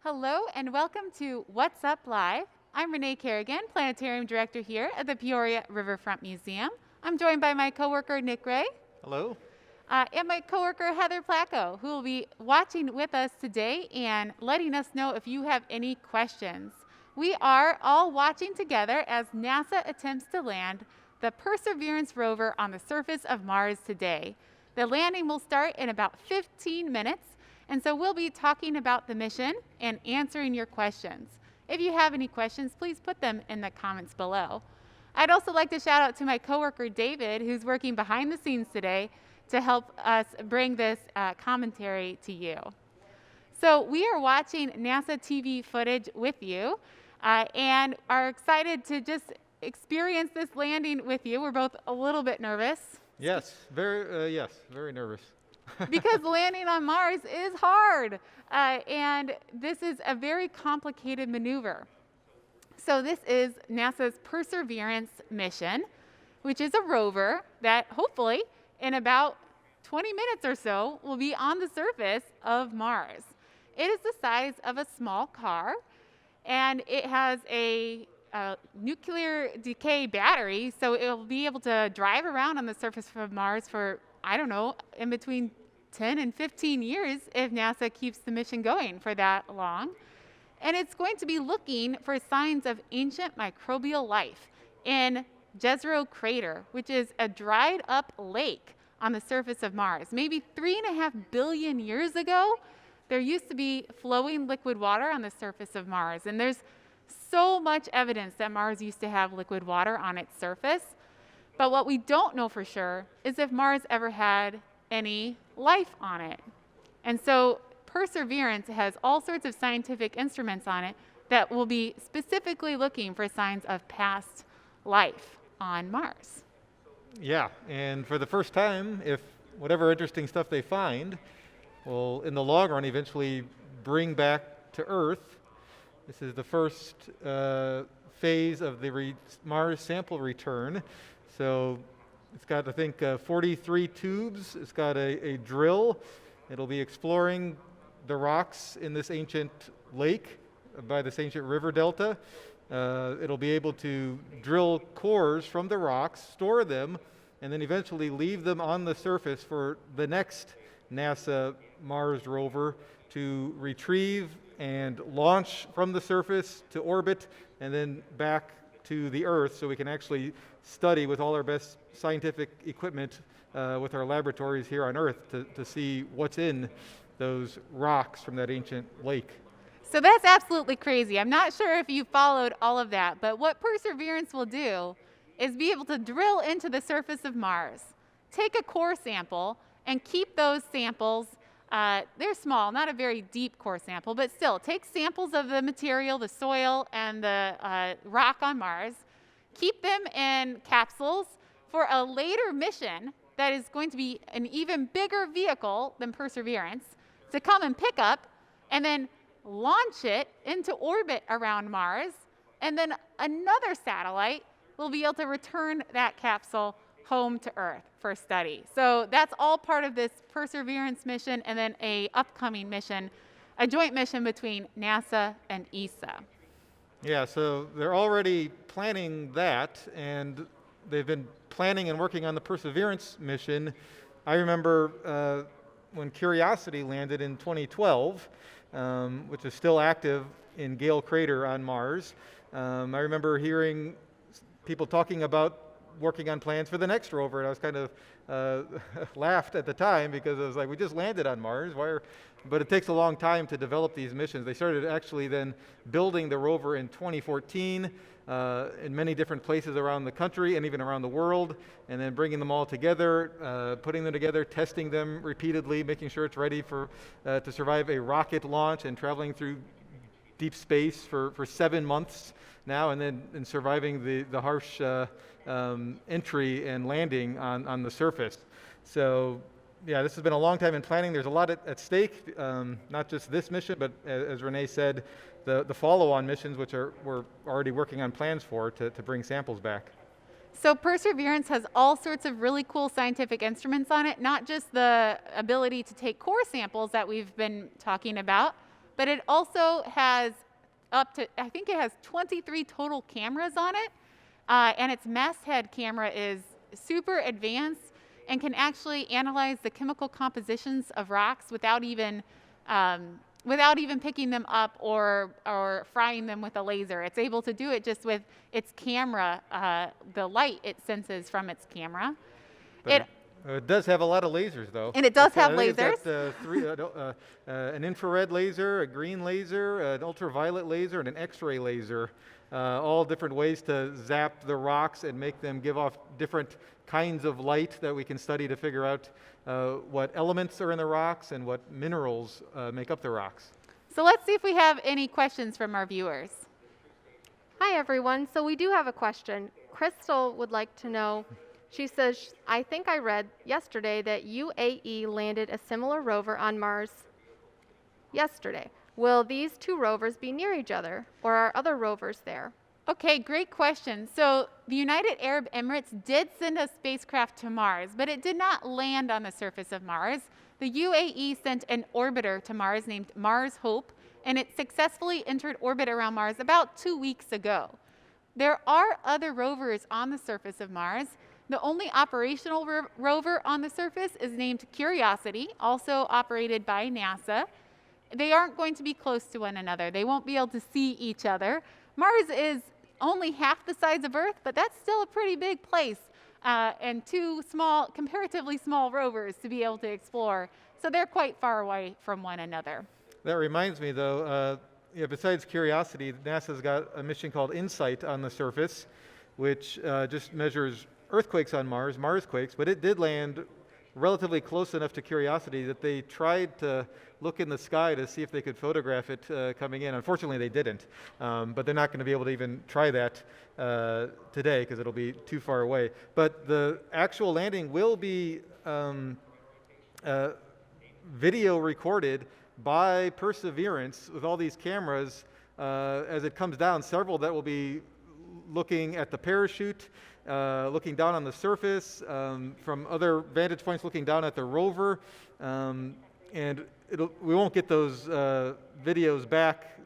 Hello and welcome to What's Up Live. I'm Renee Kerrigan, Planetarium Director here at the Peoria Riverfront Museum. I'm joined by my coworker Nick Ray. Hello. And my coworker Heather Placco, who will be watching with us today and letting us know if you have any questions. We are all watching together as NASA attempts to land the Perseverance rover on the surface of Mars today. The landing will start in about 15 minutes. And so we'll be talking about the mission and answering your questions. If you have any questions, please put them in the comments below. I'd also like to shout out to my coworker David, who's working behind the scenes today to help us bring this commentary to you. So we are watching NASA TV footage with you and are excited to just experience this landing with you. We're both a little bit nervous. Yes, very nervous. Because landing on Mars is hard, and this is a very complicated maneuver. So this is NASA's Perseverance mission, which is a rover that hopefully in about 20 minutes or so will be on the surface of Mars. It is the size of a small car, and it has a nuclear decay battery, so it'll be able to drive around on the surface of Mars for, I don't know, in between 10 and 15 years if NASA keeps the mission going for that long. And it's going to be looking for signs of ancient microbial life in Jezero Crater, which is a dried up lake on the surface of Mars. Maybe 3.5 billion years ago, there used to be flowing liquid water on the surface of Mars. And there's so much evidence that Mars used to have liquid water on its surface. But what we don't know for sure is if Mars ever had any life on it. And so Perseverance has all sorts of scientific instruments on it that will be specifically looking for signs of past life on Mars. Yeah, and for the first time, if whatever interesting stuff they find will, in the long run, eventually bring back to Earth. This is the first phase of the Mars sample return. So it's got, I think, 43 tubes. It's got a drill. It'll be exploring the rocks in this ancient lake by this ancient river delta. It'll be able to drill cores from the rocks, store them, and then eventually leave them on the surface for the next NASA Mars rover to retrieve and launch from the surface to orbit and then back to the Earth so we can actually study with all our best scientific equipment with our laboratories here on Earth to see what's in those rocks from that ancient lake. So that's absolutely crazy. I'm not sure if you followed all of that, but what Perseverance will do is be able to drill into the surface of Mars, take a core sample, and keep those samples. They're small, not a very deep core sample, but still take samples of the material, the soil, and the rock on Mars, keep them in capsules for a later mission that is going to be an even bigger vehicle than Perseverance to come and pick up and then launch it into orbit around Mars, and then another satellite will be able to return that capsule home to Earth for study. So that's all part of this Perseverance mission and then a upcoming mission, a joint mission between NASA and ESA. Yeah, so they're already planning that, and they've been planning and working on the Perseverance mission. I remember when Curiosity landed in 2012, which is still active in Gale Crater on Mars. I remember hearing people talking about working on plans for the next rover, and I was kind of laughed at the time because I was like, we just landed on Mars. But it takes a long time to develop these missions. They started actually then building the rover in 2014 in many different places around the country and even around the world, and then bringing them all together, putting them together, testing them repeatedly, making sure it's ready for to survive a rocket launch and traveling through deep space for 7 months now, and then surviving the harsh entry and landing on the surface. So yeah, this has been a long time in planning. There's a lot at stake, not just this mission, but as Renee said, the follow-on missions, which we're already working on plans for to bring samples back. So Perseverance has all sorts of really cool scientific instruments on it, not just the ability to take core samples that we've been talking about, but it also has I think it has 23 total cameras on it, and its masthead camera is super advanced and can actually analyze the chemical compositions of rocks without even picking them up or frying them with a laser. It's able to do it just with its camera, the light it senses from its camera. It does have a lot of lasers, though. And it does have I think lasers. It's got an infrared laser, a green laser, an ultraviolet laser, and an X-ray laser. All different ways to zap the rocks and make them give off different kinds of light that we can study to figure out what elements are in the rocks and what minerals make up the rocks. So let's see if we have any questions from our viewers. Hi, everyone. So we do have a question. Crystal would like to know, she says, I think I read yesterday that UAE landed a similar rover on Mars yesterday. Will these two rovers be near each other, or are other rovers there? Okay, great question. So the United Arab Emirates did send a spacecraft to Mars, but it did not land on the surface of Mars. The UAE sent an orbiter to Mars named Mars Hope, and it successfully entered orbit around Mars about 2 weeks ago. There are other rovers on the surface of Mars. The only operational rover on the surface is named Curiosity, also operated by NASA. They aren't going to be close to one another. They won't be able to see each other. Mars is only half the size of Earth, but that's still a pretty big place, and two comparatively small rovers to be able to explore. So they're quite far away from one another. That reminds me, though, besides Curiosity, NASA's got a mission called InSight on the surface, which just measures earthquakes on Mars, Marsquakes, but it did land relatively close enough to Curiosity that they tried to look in the sky to see if they could photograph it coming in. Unfortunately, they didn't, but they're not going to be able to even try that today because it'll be too far away. But the actual landing will be video recorded by Perseverance with all these cameras as it comes down, several that will be looking at the parachute, looking down on the surface, from other vantage points looking down at the rover, and we won't get those videos back,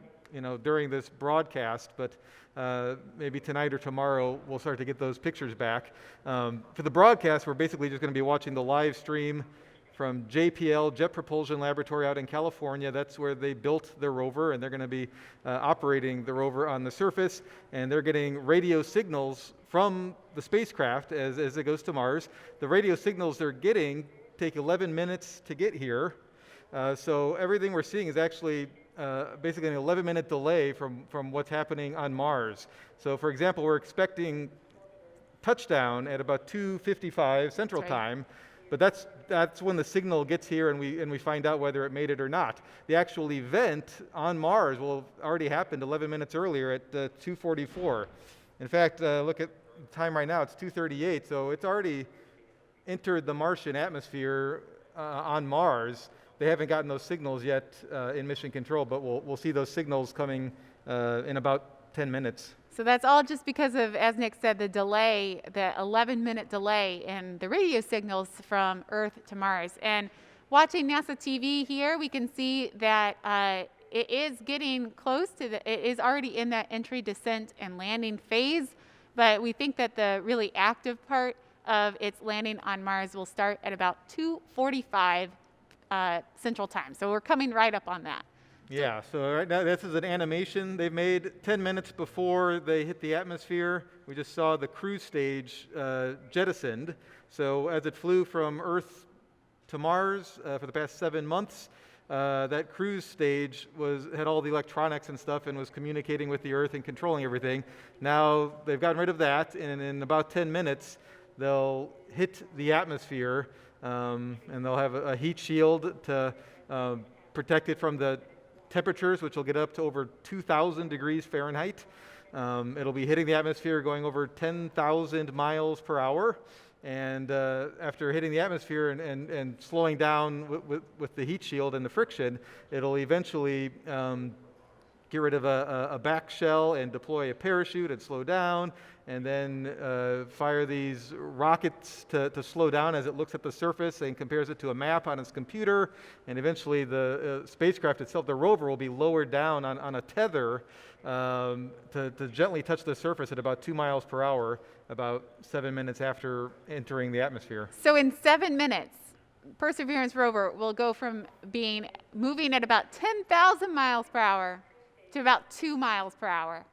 during this broadcast, but maybe tonight or tomorrow we'll start to get those pictures back. For the broadcast, we're basically just going to be watching the live stream from JPL, Jet Propulsion Laboratory out in California. That's where they built the rover, and they're going to be operating the rover on the surface, and they're getting radio signals from the spacecraft as it goes to Mars. The radio signals they're getting take 11 minutes to get here, so everything we're seeing is actually basically an 11-minute delay from what's happening on Mars. So for example, we're expecting touchdown at about 2:55 Central Time, but that's when the signal gets here and we find out whether it made it or not. The actual event on Mars will have already happened 11 minutes earlier at 2:44. In fact, look at the time right now, it's 2:38, so it's already entered the Martian atmosphere on Mars. They haven't gotten those signals yet in mission control, but we'll see those signals coming in about 10 minutes. So that's all just because of, as Nick said, the delay, the 11-minute delay in the radio signals from Earth to Mars. And watching NASA TV here, we can see that it is getting close to it is already in that entry, descent, and landing phase. But we think that the really active part of its landing on Mars will start at about 2:45 Central Time. So we're coming right up on that. Yeah, so right now this is an animation they've made 10 minutes before they hit the atmosphere. We just saw the cruise stage jettisoned. So as it flew from Earth to Mars for the past 7 months, that cruise stage had all the electronics and stuff and was communicating with the Earth and controlling everything. Now they've gotten rid of that, and in about 10 minutes they'll hit the atmosphere, and they'll have a heat shield to protect it from the temperatures, which will get up to over 2,000 degrees Fahrenheit. It'll be hitting the atmosphere going over 10,000 miles per hour. And after hitting the atmosphere and slowing down with the heat shield and the friction, it'll eventually get rid of a back shell and deploy a parachute and slow down, and then fire these rockets to slow down as it looks at the surface and compares it to a map on its computer. And eventually the spacecraft itself, the rover, will be lowered down on a tether to gently touch the surface at about 2 miles per hour, about 7 minutes after entering the atmosphere. So in 7 minutes, Perseverance rover will go from moving at about 10,000 miles per hour to about 2 miles per hour.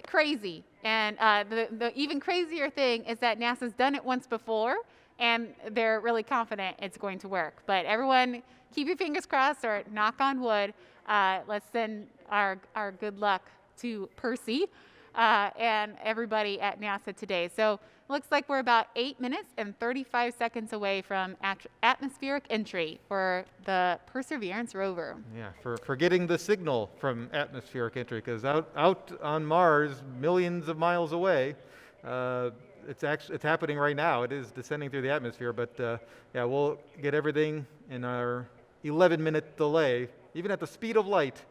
Crazy. And the even crazier thing is that NASA's done it once before, and they're really confident it's going to work. But everyone, keep your fingers crossed, or knock on wood. Let's send our good luck to Percy and everybody at NASA today. So it looks like we're about 8 minutes and 35 seconds away from atmospheric entry for the Perseverance rover. Yeah, for getting the signal from atmospheric entry, because out on Mars, millions of miles away, it's happening right now. It is descending through the atmosphere, but yeah, we'll get everything in our 11-minute delay, even at the speed of light.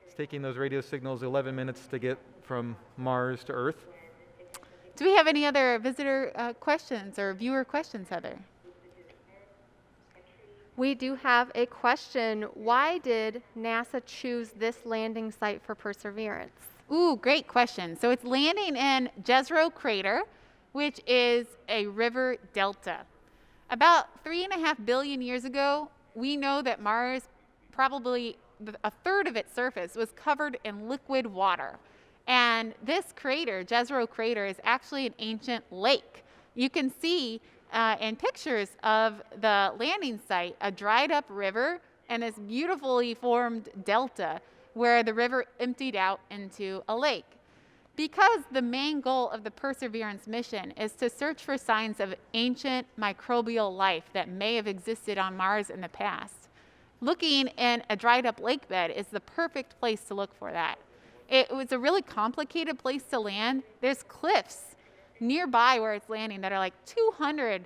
It's taking those radio signals 11 minutes to get from Mars to Earth. Do we have any other visitor questions or viewer questions, Heather? We do have a question. Why did NASA choose this landing site for Perseverance? Ooh, great question. So it's landing in Jezero Crater, which is a river delta. About 3.5 billion years ago, we know that Mars, probably a third of its surface, was covered in liquid water. And this crater, Jezero Crater, is actually an ancient lake. You can see in pictures of the landing site a dried up river and this beautifully formed delta where the river emptied out into a lake. Because the main goal of the Perseverance mission is to search for signs of ancient microbial life that may have existed on Mars in the past, looking in a dried up lake bed is the perfect place to look for that. It was a really complicated place to land. There's cliffs nearby where it's landing that are like 200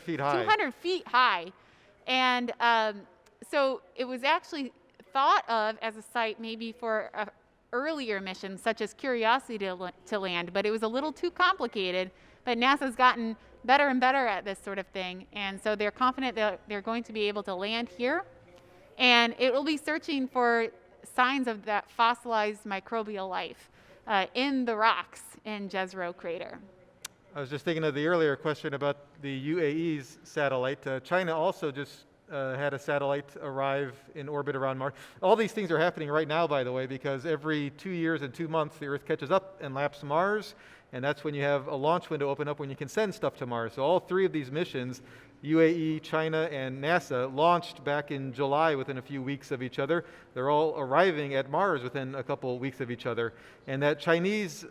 feet high. 200 feet high. And so it was actually thought of as a site maybe for an earlier mission, such as Curiosity to land, but it was a little too complicated. But NASA's gotten better and better at this sort of thing. And so they're confident that they're going to be able to land here. And it will be searching for signs of that fossilized microbial life in the rocks in Jezero Crater. I was just thinking of the earlier question about the UAE's satellite. China also just had a satellite arrive in orbit around Mars. All these things are happening right now, by the way, because every 2 years and 2 months the Earth catches up and laps Mars, and that's when you have a launch window open up when you can send stuff to Mars. So all 3 of these missions, UAE, China, and NASA, launched back in July within a few weeks of each other. They're all arriving at Mars within a couple of weeks of each other. And that Chinese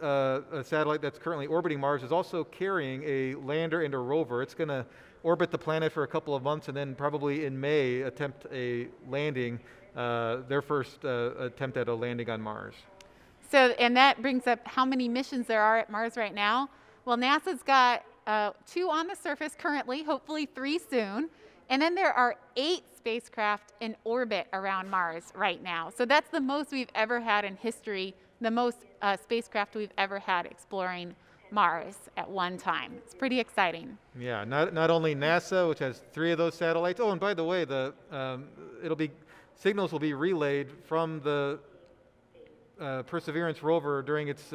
satellite that's currently orbiting Mars is also carrying a lander and a rover. It's going to orbit the planet for a couple of months and then probably in May attempt a landing, their first attempt at a landing on Mars. So, and that brings up how many missions there are at Mars right now. Well, NASA's got 2 on the surface currently, hopefully 3 soon. And then there are 8 spacecraft in orbit around Mars right now. So that's the most we've ever had in history, the most spacecraft we've ever had exploring Mars at one time. It's pretty exciting. Yeah, not only NASA, which has 3 of those satellites. Oh, and by the way, signals will be relayed from the Perseverance rover during its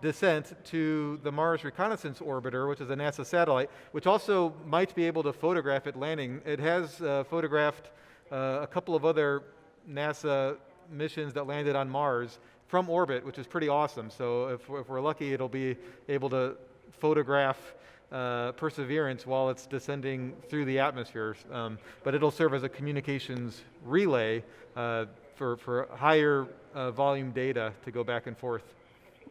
descent to the Mars Reconnaissance orbiter, which is a NASA satellite, which also might be able to photograph it landing. It has photographed a couple of other NASA missions that landed on Mars from orbit, which is pretty awesome. So if we're lucky, it'll be able to photograph Perseverance while it's descending through the atmosphere. But it'll serve as a communications relay for higher volume data to go back and forth.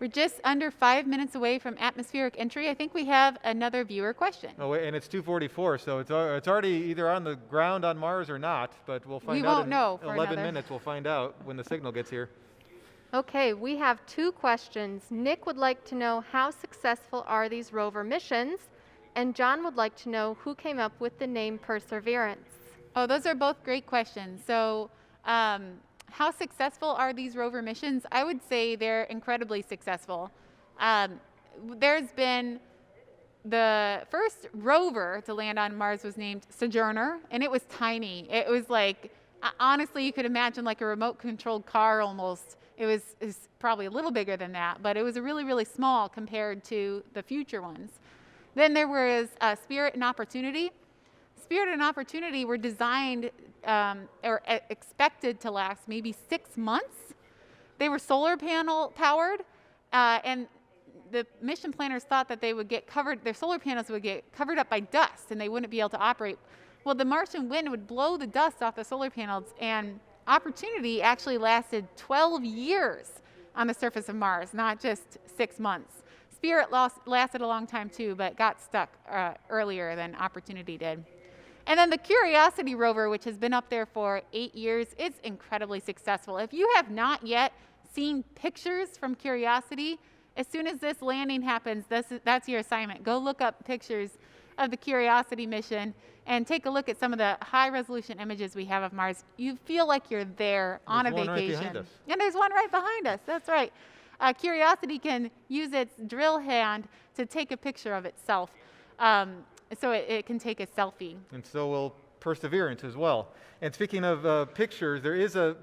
We're just under 5 minutes away from atmospheric entry. I think we have another viewer question. Oh, and it's 2:44, so it's already either on the ground on Mars or not, but we'll find out won't in know for 11 another. minutes. We'll find out when the signal gets here. Okay, we have 2 questions. Nick would like to know how successful are these rover missions, and John would like to know who came up with the name Perseverance. Oh, those are both great questions. So how successful are these rover missions? I would say they're incredibly successful. There's been the first rover to land on Mars was named Sojourner, and it was tiny. It was like, honestly, you could imagine like a remote controlled car almost. It was probably a little bigger than that, but it was a really, really small compared to the future ones. Then there was Spirit and Opportunity. Spirit and Opportunity were designed or expected to last maybe 6 months. They were solar panel powered, and the mission planners thought that they would get covered, their solar panels would get covered up by dust and they wouldn't be able to operate. Well, the Martian wind would blow the dust off the solar panels, and Opportunity actually lasted 12 years on the surface of Mars, not just 6 months. Spirit lasted a long time too, but got stuck earlier than Opportunity did. And then the Curiosity rover, which has been up there for 8 years, it's incredibly successful. If you have not yet seen pictures from Curiosity, as soon as this landing happens, that's your assignment. Go look up pictures of the Curiosity mission and take a look at some of the high-resolution images we have of Mars. You feel like you're there on a vacation. Right behind us. And there's one right behind us. That's right. Curiosity can use its drill hand to take a picture of itself, so it can take a selfie. And so will Perseverance as well. And speaking of pictures, there is a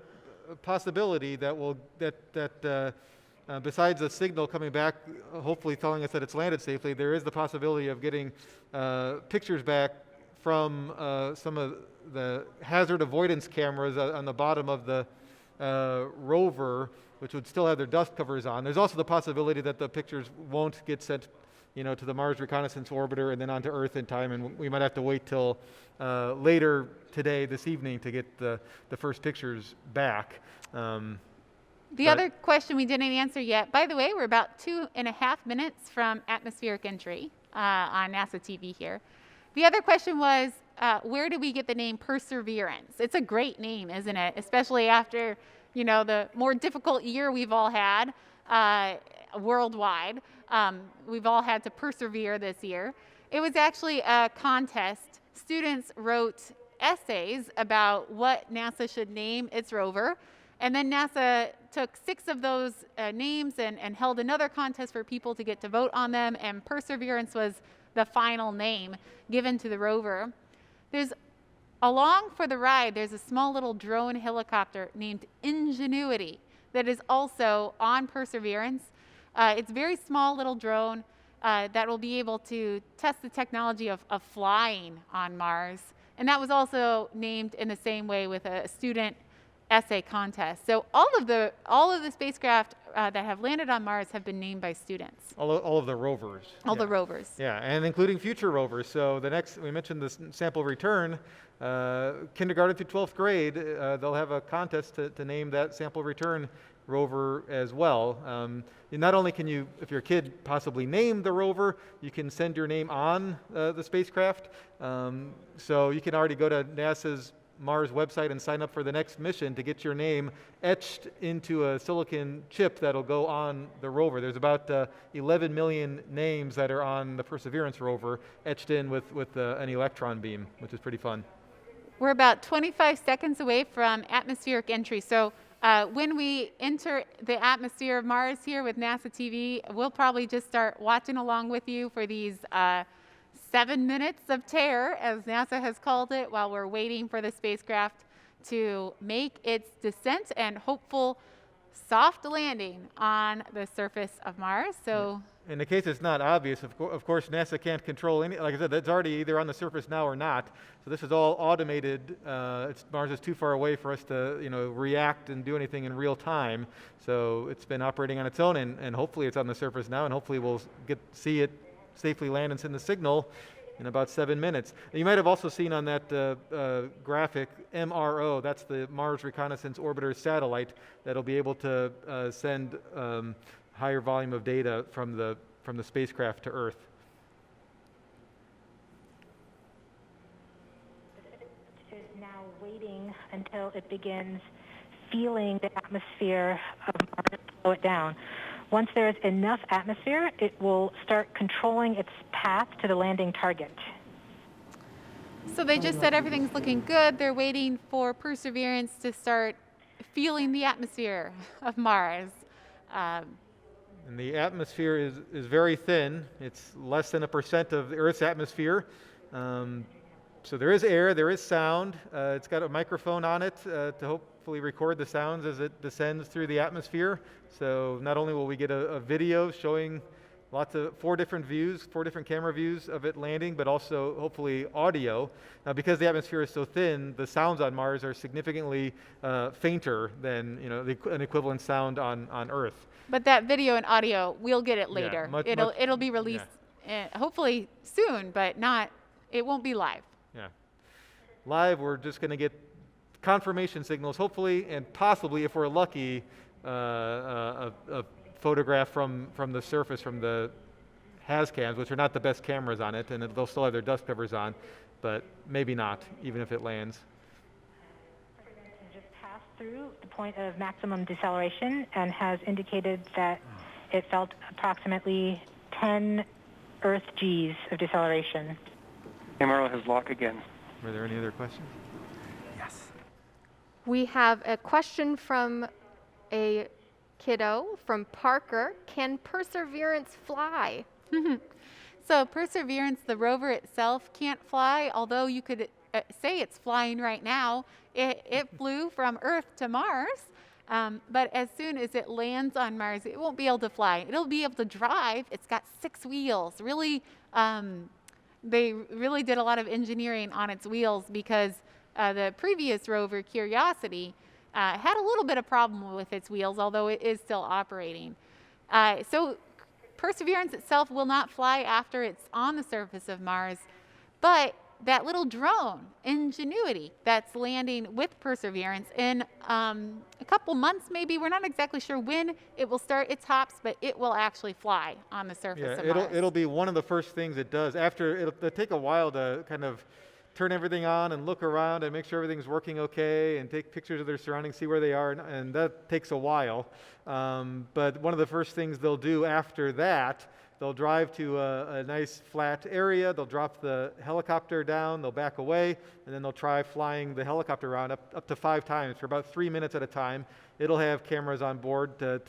possibility that besides the signal coming back, hopefully telling us that it's landed safely, there is the possibility of getting pictures back from some of the hazard avoidance cameras on the bottom of the rover, which would still have their dust covers on. There's also the possibility that the pictures won't get sent, to the Mars Reconnaissance orbiter and then onto Earth in time, and we might have to wait till later today, this evening, to get the first pictures back. The other question we didn't answer yet, by the way, we're about 2.5 minutes from atmospheric entry on NASA TV here. The other question was, where do we get the name Perseverance? It's a great name, isn't it? Especially after, the more difficult year we've all had worldwide. We've all had to persevere this year. It was actually a contest. Students wrote essays about what NASA should name its rover. And then NASA took 6 of those names and held another contest for people to get to vote on them, and Perseverance was the final name given to the rover. Along for the ride, there's a small little drone helicopter named Ingenuity that is also on Perseverance. It's a very small little drone that will be able to test the technology of flying on Mars. And that was also named in the same way with a student essay contest. So all of the spacecraft that have landed on Mars have been named by students. All of the rovers. All the rovers. Yeah, and including future rovers. So we mentioned this sample return. Kindergarten through 12th grade, they'll have a contest to name that sample return rover as well. Not only can you, if your kid possibly name the rover, you can send your name on the spacecraft. So you can already go to NASA's Mars website and sign up for the next mission to get your name etched into a silicon chip that'll go on the rover. There's about 11 million names that are on the Perseverance rover etched in with an electron beam, which is pretty fun. We're about 25 seconds away from atmospheric entry. So when we enter the atmosphere of Mars here with NASA TV, we'll probably just start watching along with you for these 7 minutes of terror, as NASA has called it, while we're waiting for the spacecraft to make its descent and hopeful soft landing on the surface of Mars. So, in the case it's not obvious, of course, NASA can't control any. Like I said, that's already either on the surface now or not. So this is all automated. Mars is too far away for us to, react and do anything in real time. So it's been operating on its own, and hopefully it's on the surface now, and hopefully we'll see it safely land and send the signal in about 7 minutes. You might have also seen on that graphic MRO, that's the Mars Reconnaissance Orbiter satellite that'll be able to send higher volume of data from the spacecraft to Earth. It is now waiting until it begins feeling the atmosphere of Mars slow it down. Once there is enough atmosphere, it will start controlling its path to the landing target. So they just said everything's looking good. They're waiting for Perseverance to start feeling the atmosphere of Mars. And the atmosphere is very thin. It's less than 1% of the Earth's atmosphere. So there is air, there is sound. It's got a microphone on it to hopefully record the sounds as it descends through the atmosphere. So not only will we get a video showing four different camera views of it landing, but also hopefully audio. Now, because the atmosphere is so thin, the sounds on Mars are significantly fainter than an equivalent sound on Earth. But that video and audio, we'll get it later. Yeah, It'll be released hopefully soon, but it won't be live. Yeah. Live, we're just going to get confirmation signals, hopefully, and possibly, if we're lucky, a photograph from the surface, from the HazCams, which are not the best cameras on it, and they'll still have their dust covers on, but maybe not, even if it lands. Just passed through the point of maximum deceleration and has indicated that it felt approximately 10 Earth Gs of deceleration. Camera has lock again. Were there any other questions? Yes. We have a question from a kiddo from Parker. Can Perseverance fly? So Perseverance, the rover itself, can't fly, although you could say it's flying right now. It flew from Earth to Mars, but as soon as it lands on Mars, it won't be able to fly. It'll be able to drive. It's got 6 wheels. Really, they really did a lot of engineering on its wheels because the previous rover, Curiosity, had a little bit of problem with its wheels, although it is still operating. So Perseverance itself will not fly after it's on the surface of Mars, but that little drone, Ingenuity, that's landing with Perseverance in a couple months maybe. We're not exactly sure when it will start its hops, but it will actually fly on the surface of Mars. It'll be one of the first things it does. It'll take a while to kind of turn everything on and look around and make sure everything's working okay and take pictures of their surroundings, see where they are, and that takes a while. But one of the first things they'll do after that, they'll drive to a nice flat area, they'll drop the helicopter down, they'll back away, and then they'll try flying the helicopter around up to 5 times for about 3 minutes at a time. It'll have cameras on board to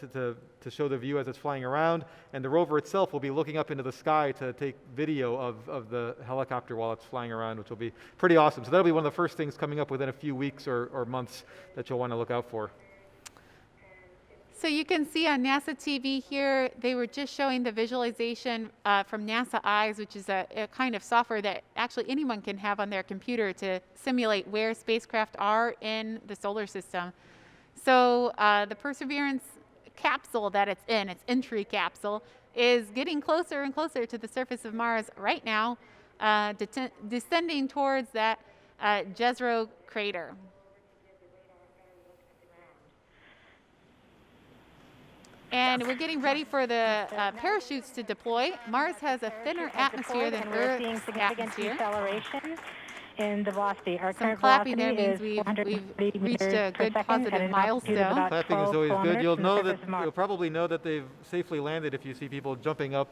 show the view as it's flying around, and the rover itself will be looking up into the sky to take video of the helicopter while it's flying around, which will be pretty awesome. So that'll be one of the first things coming up within a few weeks or months that you'll want to look out for. So you can see on NASA TV here, they were just showing the visualization from NASA Eyes, which is a kind of software that actually anyone can have on their computer to simulate where spacecraft are in the solar system. So the Perseverance capsule that it's in, its entry capsule, is getting closer and closer to the surface of Mars right now, descending towards that Jezero crater. And we're getting ready for the parachutes to deploy. Mars has a thinner atmosphere than Earth's atmosphere. Deceleration in the velocity. Our Some current clapping there velocity means is we've reached a good per second positive at an altitude of milestone. about Clapping is 12 always good. kilometers You'll from the surface of Mars. probably know that they've safely landed if you see people jumping up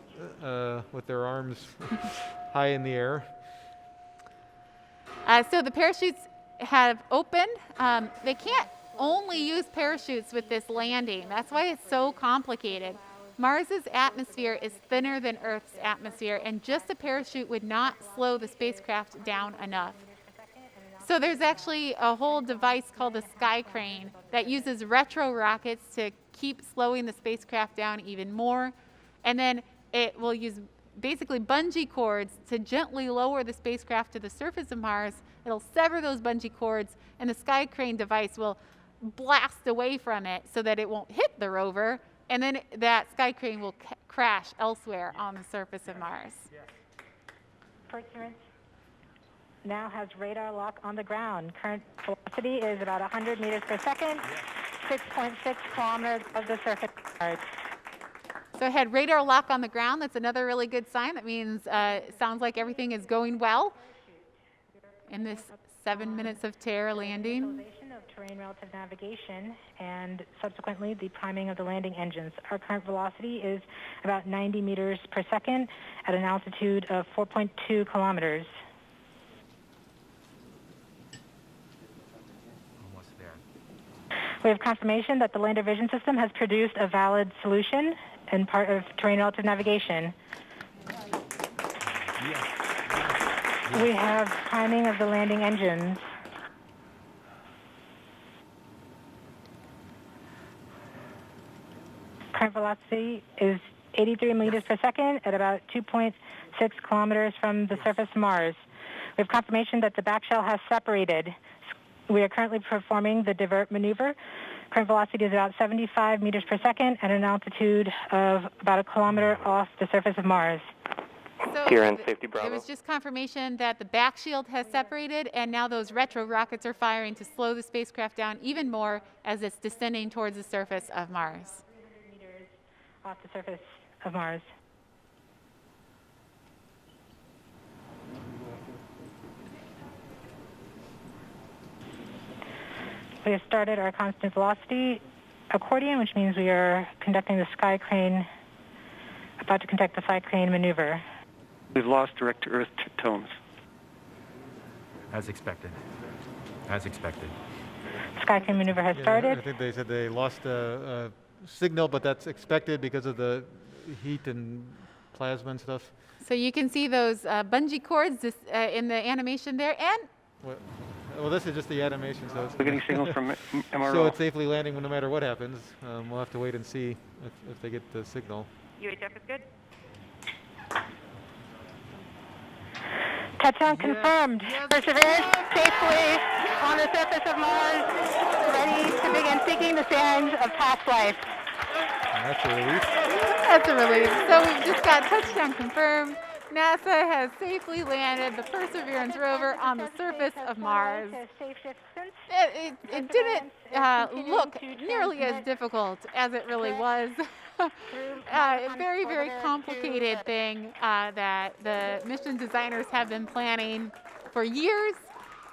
with their arms high in the air. So the parachutes have opened. They can't only use parachutes with this landing. That's why it's so complicated. Mars's atmosphere is thinner than Earth's atmosphere, and just a parachute would not slow the spacecraft down enough. So there's actually a whole device called a sky crane that uses retro rockets to keep slowing the spacecraft down even more. And then it will use basically bungee cords to gently lower the spacecraft to the surface of Mars. It'll sever those bungee cords, and the sky crane device will blast away from it so that it won't hit the rover, and then that sky crane will crash elsewhere on the surface of Mars. Perseverance now has radar lock on the ground. Current velocity is about 100 meters per second, 6.6 kilometers of the surface of Mars. So it had radar lock on the ground. That's another really good sign. That means it sounds like everything is going well in this 7 minutes of terror landing. Stabilization of terrain relative navigation and subsequently the priming of the landing engines. Our current velocity is about 90 meters per second at an altitude of 4.2 kilometers. Almost there. We have confirmation that the lander vision system has produced a valid solution and part of terrain relative navigation. We have timing of the landing engines. Current velocity is 83 meters per second at about 2.6 kilometers from the surface of Mars. We have confirmation that the back shell has separated. We are currently performing the divert maneuver. Current velocity is about 75 meters per second at an altitude of about a kilometer off the surface of Mars. So Here on Safety Bravo. There was just confirmation that the back shield has separated, and now those retro rockets are firing to slow the spacecraft down even more as it's descending towards the surface of Mars. 300 meters off the surface of Mars. We have started our constant velocity accordion, which means we are conducting the sky crane, about to conduct the sky crane maneuver. We've lost direct-to-Earth tones. As expected. As expected. Sky crane maneuver has I started. think they said they lost a signal, but that's expected because of the heat and plasma and stuff. So you can see those bungee cords in the animation there, and Well, this is just the animation, so it's We're getting signals from MRO. so it's safely landing no matter what happens. We'll have to wait and see if they get the signal. UHF is good. Touchdown confirmed. Perseverance safely on the surface of Mars, ready to begin seeking the sands of past life. That's a relief. that's a relief. So we've just got touchdown confirmed. NASA has safely landed the Perseverance rover on the surface of Mars. It didn't look nearly as difficult as it really was. A very, very complicated thing that the mission designers have been planning for years.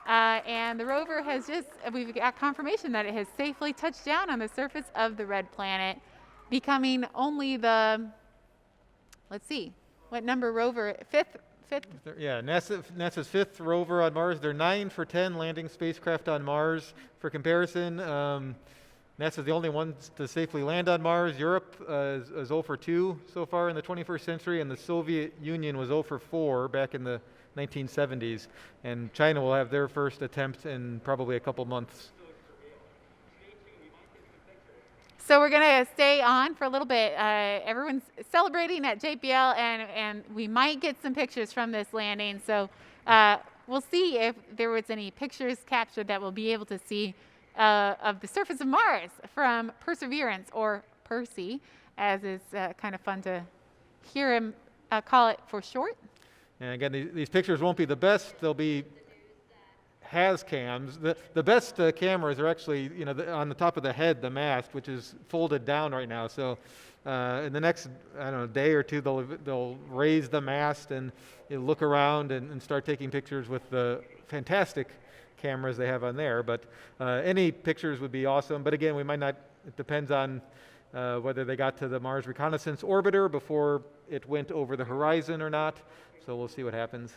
And the rover has we've got confirmation that it has safely touched down on the surface of the red planet, becoming only the, let's see, what number rover? Fifth? Yeah, NASA's fifth rover on Mars. They're 9 for 10 landing spacecraft on Mars. For comparison, NASA's the only ones to safely land on Mars. Europe is 0 for 2 so far in the 21st century, and the Soviet Union was 0 for 4 back in the 1970s. And China will have their first attempt in probably a couple months. So we're going to stay on for a little bit. Everyone's celebrating at JPL, and we might get some pictures from this landing. So we'll see if there was any pictures captured that we'll be able to see of the surface of Mars from Perseverance, or Percy, as is kind of fun to hear him call it for short. And again, these pictures won't be the best. They'll be has cams. The best cameras are actually, on the top of the head, the mast, which is folded down right now. So in the next, day or two, they'll raise the mast and look around and start taking pictures with the fantastic cameras they have on there. But any pictures would be awesome. But again, we might not. It depends on whether they got to the Mars Reconnaissance orbiter before it went over the horizon or not. So we'll see what happens.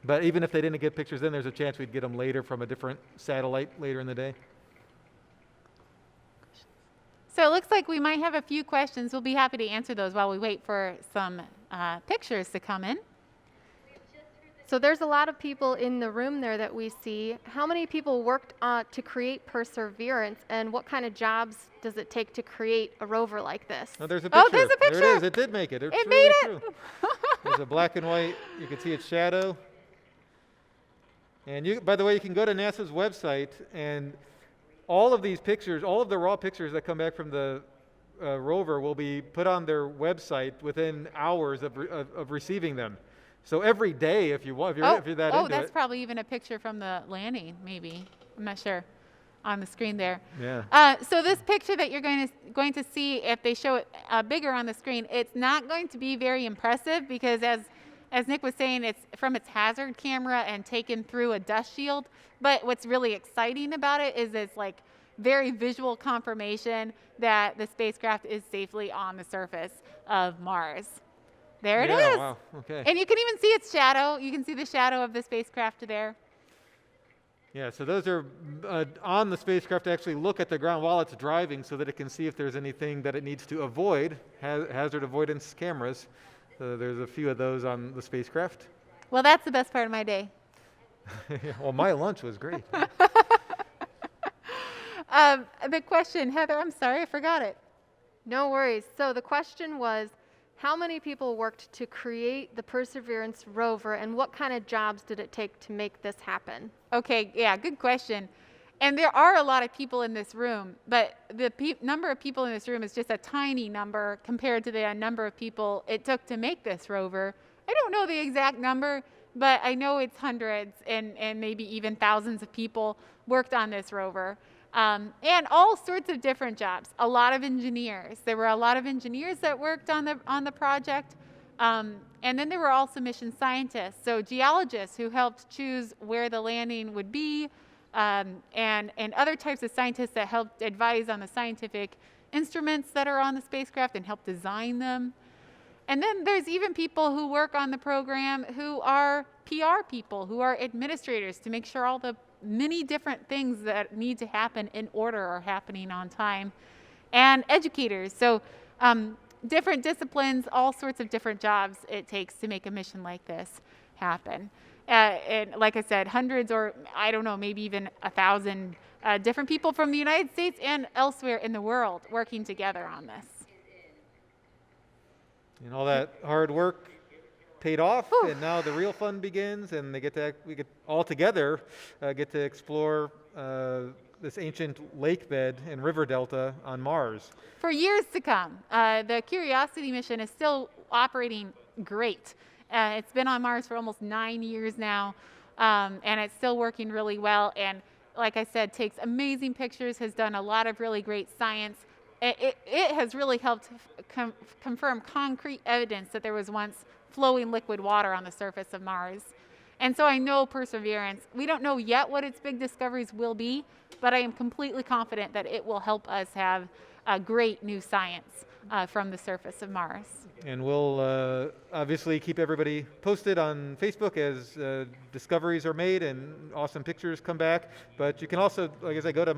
But even if they didn't get pictures, then there's a chance we'd get them later from a different satellite later in the day. So it looks like we might have a few questions. We'll be happy to answer those while we wait for some pictures to come in. So there's a lot of people in the room there that we see. How many people worked to create Perseverance, and what kind of jobs does it take to create a rover like this? Oh, there's a picture. Oh, there's a picture. There it is. It did make it. It's It really made it. true. There's a black and white. You can see its shadow. And by the way, you can go to NASA's website, and all of these pictures, all of the raw pictures that come back from the rover will be put on their website within hours of receiving them. So every day, if you want, if you're that into that's it. probably even a picture from the landing, maybe. I'm not sure. On the screen there. Yeah. So this picture that you're going to see, if they show it bigger on the screen, it's not going to be very impressive because, as Nick was saying, it's from its hazard camera and taken through a dust shield. But what's really exciting about it is it's like very visual confirmation that the spacecraft is safely on the surface of Mars. There it is. Wow. Okay. And you can even see its shadow. You can see the shadow of the spacecraft there. Yeah, so those are on the spacecraft to actually look at the ground while it's driving so that it can see if there's anything that it needs to avoid, hazard avoidance cameras. So there's a few of those on the spacecraft. Well, that's the best part of my day. Well, my lunch was great. The question, Heather, I'm sorry, I forgot it. No worries. So the question was, how many people worked to create the Perseverance rover, and what kind of jobs did it take to make this happen? Okay, yeah, good question. And there are a lot of people in this room, but the number of people in this room is just a tiny number compared to the number of people it took to make this rover. I don't know the exact number, but I know it's hundreds and maybe even thousands of people worked on this rover. And all sorts of different jobs. A lot of engineers. There were a lot of engineers that worked on the project. And then there were also mission scientists, so geologists who helped choose where the landing would be, and other types of scientists that helped advise on the scientific instruments that are on the spacecraft and help design them. And then there's even people who work on the program who are PR people, who are administrators to make sure all the many different things that need to happen in order are happening on time, and educators. So different disciplines, all sorts of different jobs it takes to make a mission like this happen. And like I said, hundreds, or I don't know, maybe even 1,000 different people from the United States and elsewhere in the world working together on this. And all that hard work paid off, Whew. and now the real fun begins, and we get all together get to explore this ancient lake bed and river delta on Mars. For years to come. The Curiosity mission is still operating great. It's been on Mars for almost 9 years now, and it's still working really well. And like I said, takes amazing pictures, has done a lot of really great science. It has really helped confirm concrete evidence that there was once flowing liquid water on the surface of Mars. And so I know Perseverance, we don't know yet what its big discoveries will be, but I am completely confident that it will help us have great new science from the surface of Mars. And we'll obviously keep everybody posted on Facebook as discoveries are made and awesome pictures come back. But you can also, like I said, go to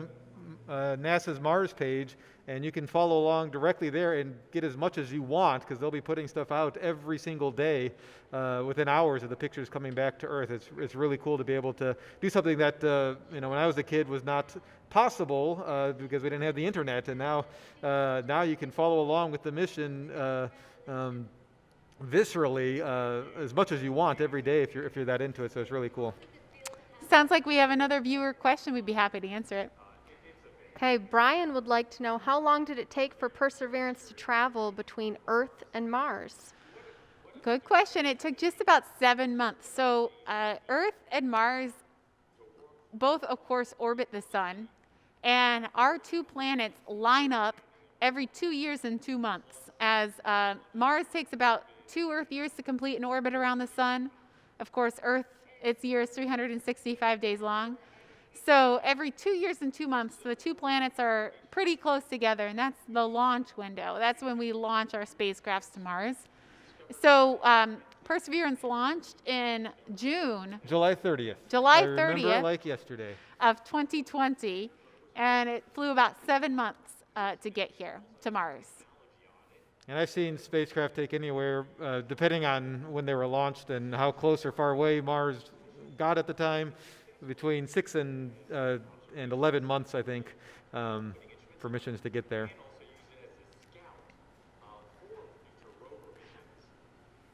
NASA's Mars page, and you can follow along directly there and get as much as you want, because they'll be putting stuff out every single day within hours of the pictures coming back to Earth. It's really cool to be able to do something that when I was a kid was not possible because we didn't have the internet, and now you can follow along with the mission viscerally as much as you want every day if you're that into it. So it's really cool. Sounds like we have another viewer question. We'd be happy to answer it. Okay, Brian would like to know, how long did it take for Perseverance to travel between Earth and Mars? Good question. It took just about 7 months. So Earth and Mars both, of course, orbit the sun. And our two planets line up every 2 years and 2 months, as Mars takes about 2 Earth years to complete an orbit around the sun. Of course, Earth, its year is 365 days long. So every 2 years and 2 months, the two planets are pretty close together, and that's the launch window. That's when we launch our spacecrafts to Mars. So Perseverance launched in June. July 30th. July I remember 30th. it like yesterday. Of 2020, and it flew about 7 months to get here to Mars. And I've seen spacecraft take anywhere, depending on when they were launched and how close or far away Mars got at the time, between 6 and 11 months, I think, for missions to get there.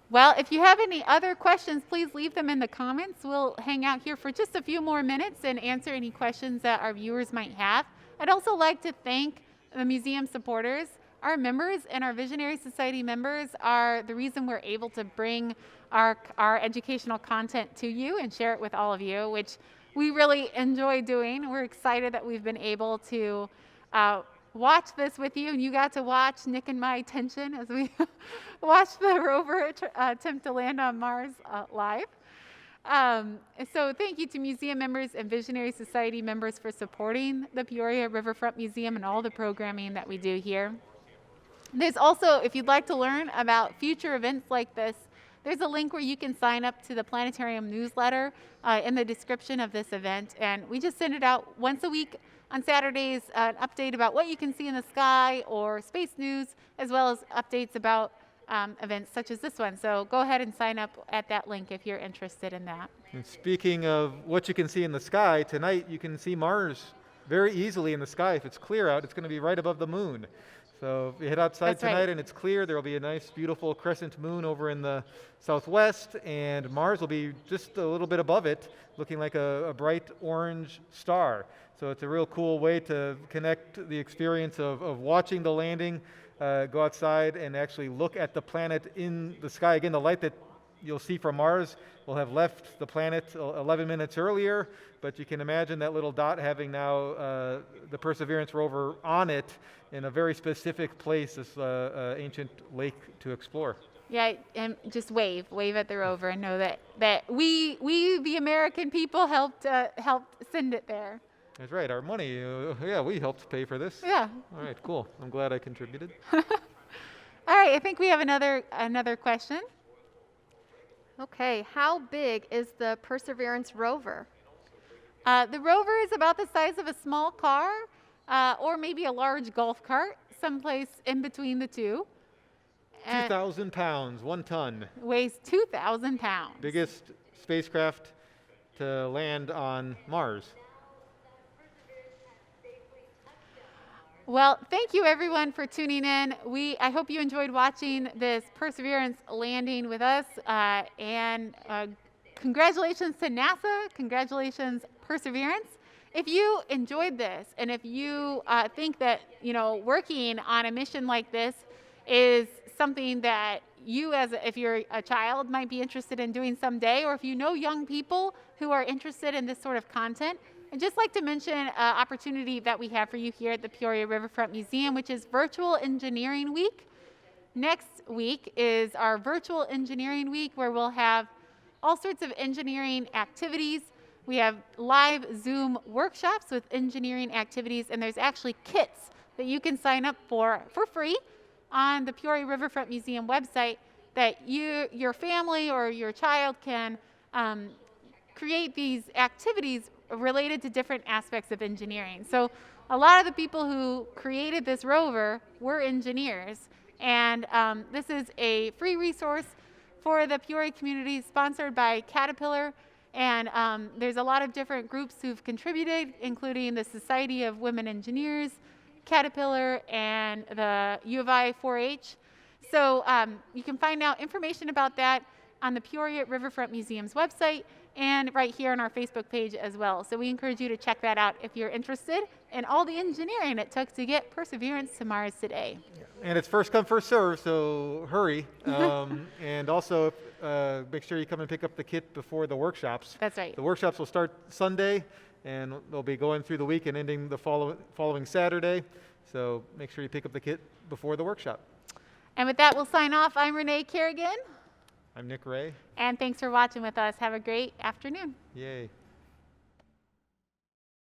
Well, if you have any other questions, please leave them in the comments. We'll hang out here for just a few more minutes and answer any questions that our viewers might have. I'd also like to thank the museum supporters. Our members and our Visionary Society members are the reason we're able to bring our educational content to you and share it with all of you, which we really enjoy doing. We're excited that we've been able to watch this with you, and you got to watch Nick and my tension as we watched the rover attempt to land on Mars live. So thank you to museum members and Visionary Society members for supporting the Peoria Riverfront Museum and all the programming that we do here. There's also, if you'd like to learn about future events like this, there's a link where you can sign up to the planetarium newsletter in the description of this event. And we just send it out once a week on Saturdays, an update about what you can see in the sky or space news, as well as updates about events such as this one. So go ahead and sign up at that link if you're interested in that. And speaking of what you can see in the sky, tonight you can see Mars very easily in the sky. If it's clear out, it's going to be right above the moon. So if you head outside That's tonight right. and it's clear, there will be a nice, beautiful crescent moon over in the southwest, and Mars will be just a little bit above it, looking like a bright orange star. So it's a real cool way to connect the experience of watching the landing, go outside and actually look at the planet in the sky. Again, the light that you'll see from Mars will have left the planet 11 minutes earlier, but you can imagine that little dot having now the Perseverance rover on it in a very specific place, this ancient lake to explore. Yeah, and just wave at the rover and know that we the American people helped send it there. That's right, our money, yeah, we helped pay for this. Yeah. All right, cool. I'm glad I contributed. All right, I think we have another question. Okay, how big is the Perseverance rover? The rover is about the size of a small car or maybe a large golf cart, someplace in between the two. 2,000 pounds, 1 ton. Weighs 2,000 pounds. Biggest spacecraft to land on Mars. Well, thank you everyone for tuning in. I hope you enjoyed watching this Perseverance landing with us. And congratulations to NASA. Congratulations, Perseverance. If you enjoyed this, and if you think that working on a mission like this is something that you, if you're a child, might be interested in doing someday, or if you know young people who are interested in this sort of content, I'd just like to mention an opportunity that we have for you here at the Peoria Riverfront Museum, which is Virtual Engineering Week. Next week is our Virtual Engineering Week, where we'll have all sorts of engineering activities. We have live Zoom workshops with engineering activities, and there's actually kits that you can sign up for free on the Peoria Riverfront Museum website that your family or your child can create these activities related to different aspects of engineering. So a lot of the people who created this rover were engineers, and this is a free resource for the Peoria community, sponsored by Caterpillar, and there's a lot of different groups who've contributed, including the Society of Women Engineers, Caterpillar, and the U of I 4-H. So you can find out information about that on the Peoria Riverfront Museum's website and right here on our Facebook page as well. So we encourage you to check that out if you're interested in all the engineering it took to get Perseverance to Mars today. And it's first come, first serve, so hurry. And also, make sure you come and pick up the kit before the workshops. That's right. The workshops will start Sunday, and they'll be going through the week and ending the following Saturday. So make sure you pick up the kit before the workshop. And with that, we'll sign off. I'm Renee Kerrigan. I'm Nick Ray. And thanks for watching with us. Have a great afternoon. Yay.